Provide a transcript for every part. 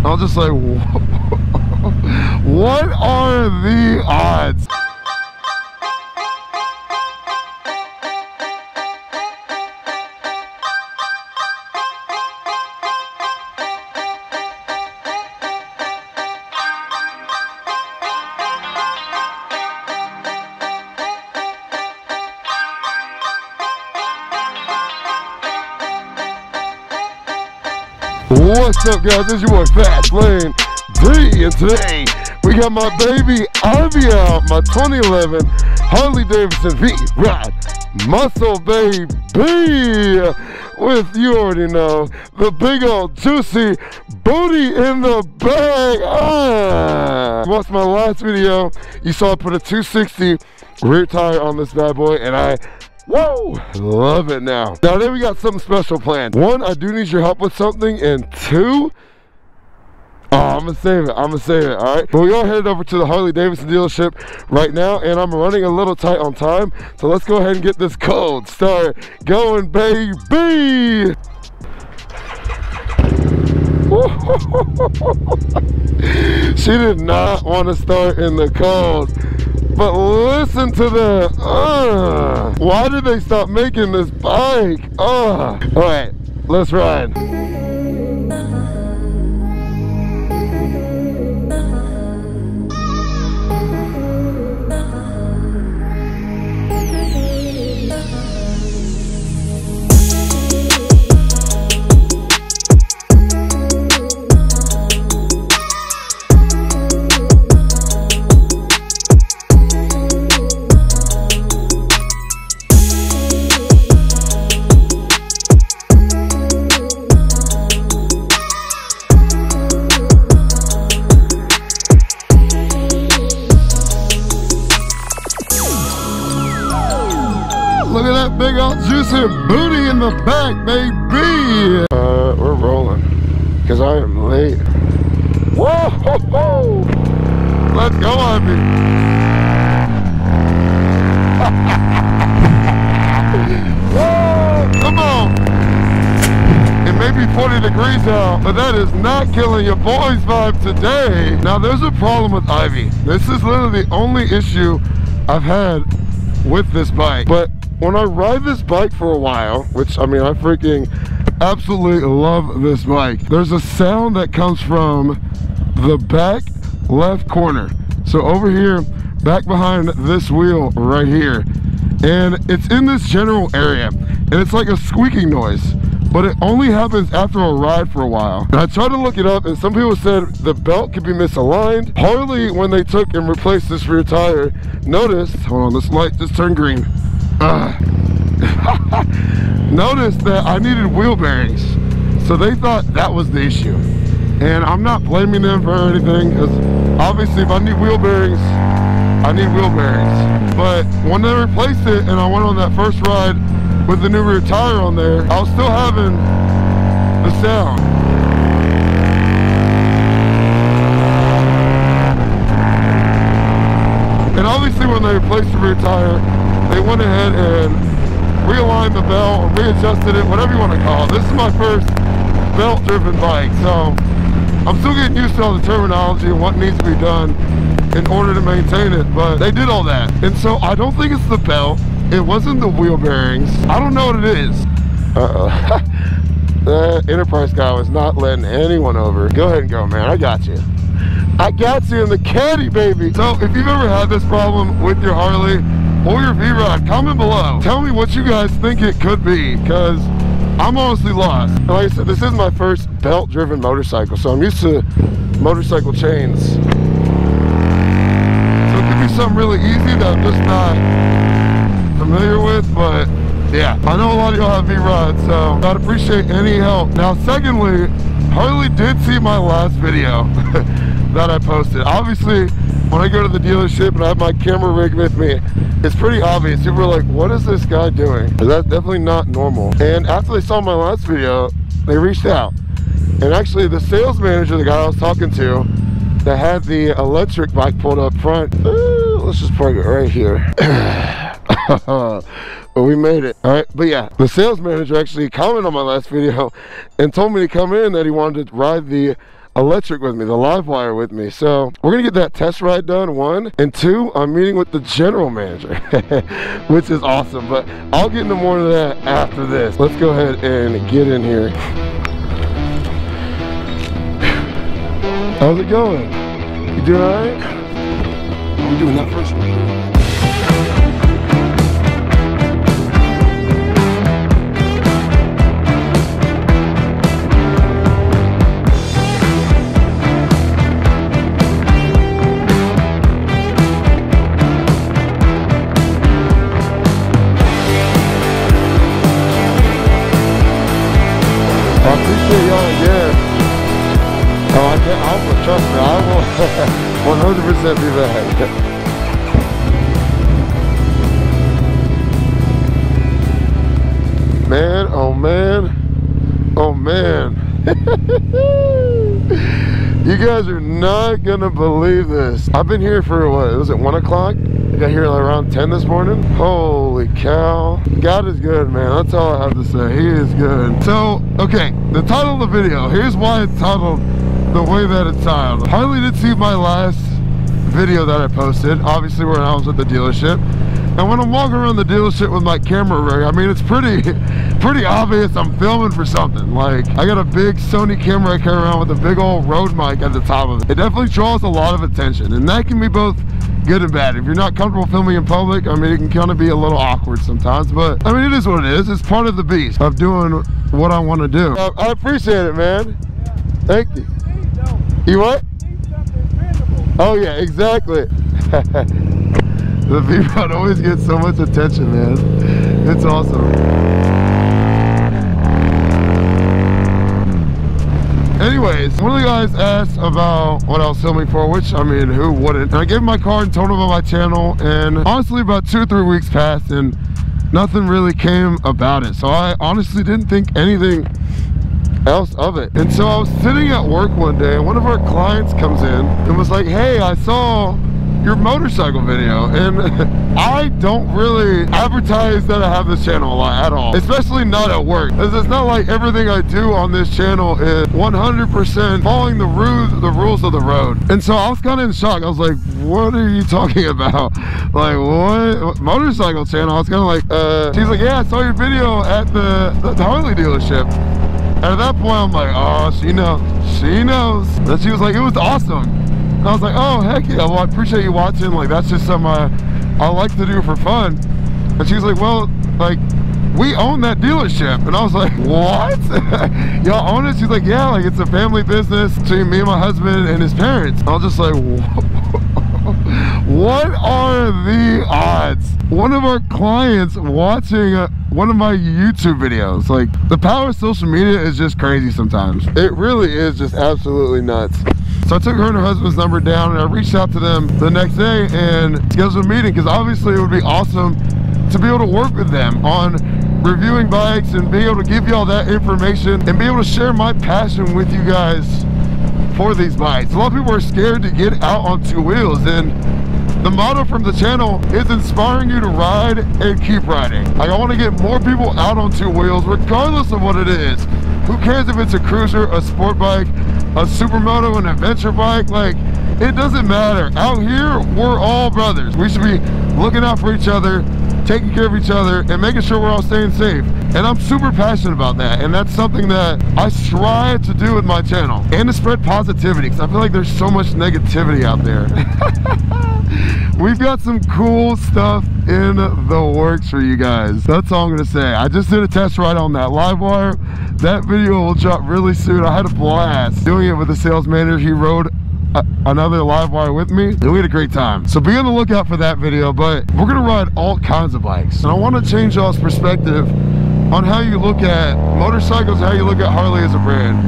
I was just like, what are the odds? What's up, guys? It's your boy FastLaneD, and today we got my baby Ivy out, my 2011 Harley Davidson V-Rod Muscle, baby, with, you already know, the big old juicy booty in the bag. Watched my last video, you saw I put a 260 rear tire on this bad boy, and I love it now. Now today we got something special planned. One, I do need your help with something, and two, I'm gonna save it, all right? But we are headed over to the Harley Davidson dealership right now, and I'm running a little tight on time, so let's go ahead and get this cold start going, baby. She did not want to start in the cold. But listen to the, why did they stop making this bike? All right, let's ride. Look at that big old juicy booty in the back, baby. We're rolling, because I am late. Whoa, ho, ho. Let's go, Ivy. Whoa, come on. It may be 40 degrees out, but that is not killing your boy's vibe today. Now, there's a problem with Ivy. This is literally the only issue I've had with this bike. But when I ride this bike for a while, which, I mean, I freaking absolutely love this bike, there's a sound that comes from the back left corner. So over here, back behind this wheel right here. And it's in this general area. And it's like a squeaking noise. But it only happens after a ride for a while. And I tried to look it up, and some people said the belt could be misaligned. Harley, when they took and replaced this rear tire, noticed, hold on, this light just turned green. Noticed that I needed wheel bearings, so they thought that was the issue. And I'm not blaming them for anything, because obviously if I need wheel bearings, I need wheel bearings. But when they replaced it and I went on that first ride with the new rear tire on there, I was still having the sound. And obviously when they replaced the rear tire, they went ahead and realigned the belt or readjusted it, whatever you want to call it. This is my first belt-driven bike, so I'm still getting used to all the terminology and what needs to be done in order to maintain it, but they did all that. And so I don't think it's the belt. It wasn't the wheel bearings. I don't know what it is. The Enterprise guy was not letting anyone over. Go ahead and go, man. I got you. I got you in the caddy, baby. So if you've ever had this problem with your Harley or your V-Rod, comment below. Tell me what you guys think it could be, because I'm honestly lost. And like I said, this is my first belt-driven motorcycle, so I'm used to motorcycle chains. So it could be something really easy that I'm just not familiar with, but yeah, I know a lot of y'all have V-Rods, so I'd appreciate any help. Now, secondly, Harley did see my last video that I posted. Obviously, when I go to the dealership and I have my camera rig with me, it's pretty obvious. People are like, what is this guy doing? That's definitely not normal. And after they saw my last video, they reached out. And actually, the sales manager, the guy I was talking to, that had the electric bike pulled up front, let's just park it right here. But we made it. All right, but yeah, the sales manager actually commented on my last video and told me to come in, that he wanted to ride the electric with me, the live wire with me. So we're gonna get that test ride done, 1, and 2, I'm meeting with the general manager, which is awesome. But I'll get into more of that after this. Let's go ahead and get in here. How's it going? You doing all right? I'm doing that first one. I appreciate y'all again. Oh, I can't, trust me, I will 100% be back. Man, oh man, oh man. You guys are not gonna believe this. I've been here for what, was it 1 o'clock? I got here around 10 this morning. Holy cow. God is good, man. That's all I have to say. He is good. So, okay, the title of the video. Here's why it's titled the way that it's titled. Harley did see my last video that I posted, obviously when I was at the dealership. And when I'm walking around the dealership with my camera rig, I mean, it's pretty obvious I'm filming for something. Like, I got a big Sony camera I carry around with a big old Rode mic at the top of it. It definitely draws a lot of attention, and that can be both good and bad. If you're not comfortable filming in public, I mean, it can kind of be a little awkward sometimes, but I mean, it is what it is. It's part of the beast of doing what I want to do. I appreciate it, man. Yeah. Thank you. You what? Oh yeah, exactly. The V-Rod always gets so much attention, man. It's awesome. Anyways, one of the guys asked about what I was filming for, which, I mean, who wouldn't? And I gave him my card and told him about my channel, and honestly about 2 or 3 weeks passed and nothing really came about it. So I honestly didn't think anything else of it. And so I was sitting at work one day, and one of our clients comes in and was like, hey, I saw your motorcycle video, and I don't really advertise that I have this channel a lot at all, especially not at work, because it's not like everything I do on this channel is 100% following the rules of the road. And so I was kind of in shock. I was like, what are you talking about? Like, what motorcycle channel? I was kind of like, she's like, yeah, I saw your video at the Harley dealership. And at that point I'm like, oh, she knows. Then she was like, it was awesome. And I was like, oh, heck yeah, well, I appreciate you watching. Like, that's just something I like to do for fun. And she was like, well, like, we own that dealership. And I was like, what? Y'all own it? She's like, yeah, like, it's a family business between me and my husband and his parents. I was just like, what are the odds? One of our clients watching one of my YouTube videos. Like, the power of social media is just crazy sometimes. It really is just absolutely nuts. So I took her and her husband's number down, and I reached out to them the next day and scheduled a meeting, because obviously it would be awesome to be able to work with them on reviewing bikes and be able to give you all that information and be able to share my passion with you guys for these bikes. A lot of people are scared to get out on 2 wheels, and the motto from the channel is inspiring you to ride and keep riding. Like, I want to get more people out on 2 wheels, regardless of what it is. Who cares if it's a cruiser, a sport bike, a supermoto, an adventure bike? Like, it doesn't matter. Out here, we're all brothers. We should be looking out for each other, taking care of each other, and making sure we're all staying safe. And I'm super passionate about that, and that's something that I strive to do with my channel, and to spread positivity, because I feel like there's so much negativity out there. We've got some cool stuff in the works for you guys. That's all I'm gonna say. I just did a test ride on that live wire. That video will drop really soon. I had a blast doing it with the sales manager. He rode another live wire with me, and we had a great time. So be on the lookout for that video. But we're gonna ride all kinds of bikes, and I want to change y'all's perspective on how you look at motorcycles, how you look at Harley as a brand.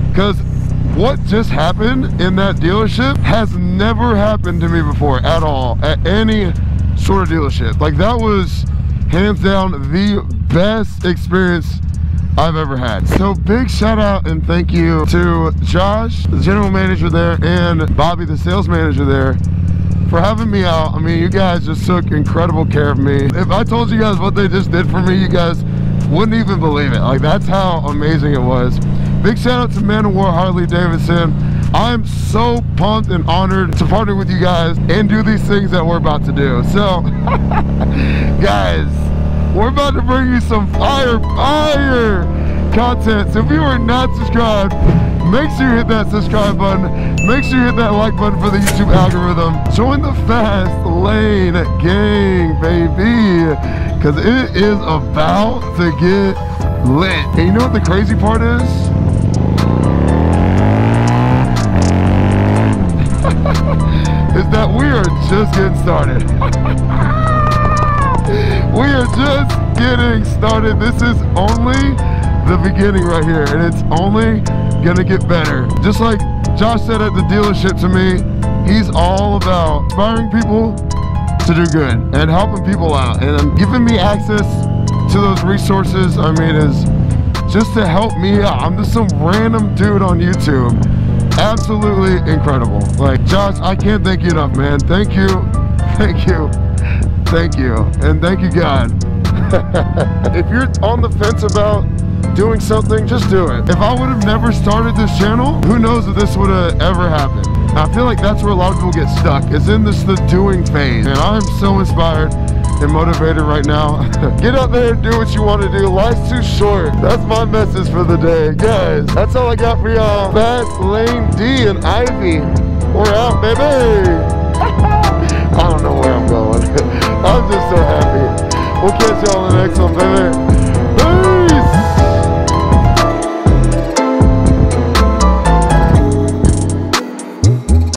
Because what just happened in that dealership has never happened to me before at all, at any sort of dealership. Like, that was hands down the best experience I've ever had. So big shout out and thank you to Josh, the general manager there, and Bobby, the sales manager there, for having me out. I mean, you guys just took incredible care of me. If I told you guys what they just did for me, you guys wouldn't even believe it. Like, that's how amazing it was. Big shout out to Man of War Harley Davidson. I'm so pumped and honored to partner with you guys and do these things that we're about to do. So, guys, we're about to bring you some fire content. So if you are not subscribed, make sure you hit that subscribe button. Make sure you hit that like button for the YouTube algorithm. Join the Fast Lane gang, baby, because it is about to get lit. And you know what the crazy part is? Is that we are just getting started. We are just getting started. This is only the beginning right here, and it's only gonna get better. Just like Josh said at the dealership to me, he's all about inspiring people to do good and helping people out, and giving me access to those resources. I mean, is just to help me out. I'm just some random dude on YouTube. Absolutely incredible. Like, Josh, I can't thank you enough, man. Thank you, thank you, thank you, and thank you, God. If you're on the fence about doing something, just do it. If I would have never started this channel, who knows if this would have ever happened. I feel like that's where a lot of people get stuck, is in the doing phase. And I'm so inspired and motivated right now. Get out there and do what you want to do. Life's too short. That's my message for the day. Guys, that's all I got for y'all. FastLaneD and Ivy. We're out, baby. I don't know where I'm going. I'm just so happy. We'll catch y'all in the next one, baby.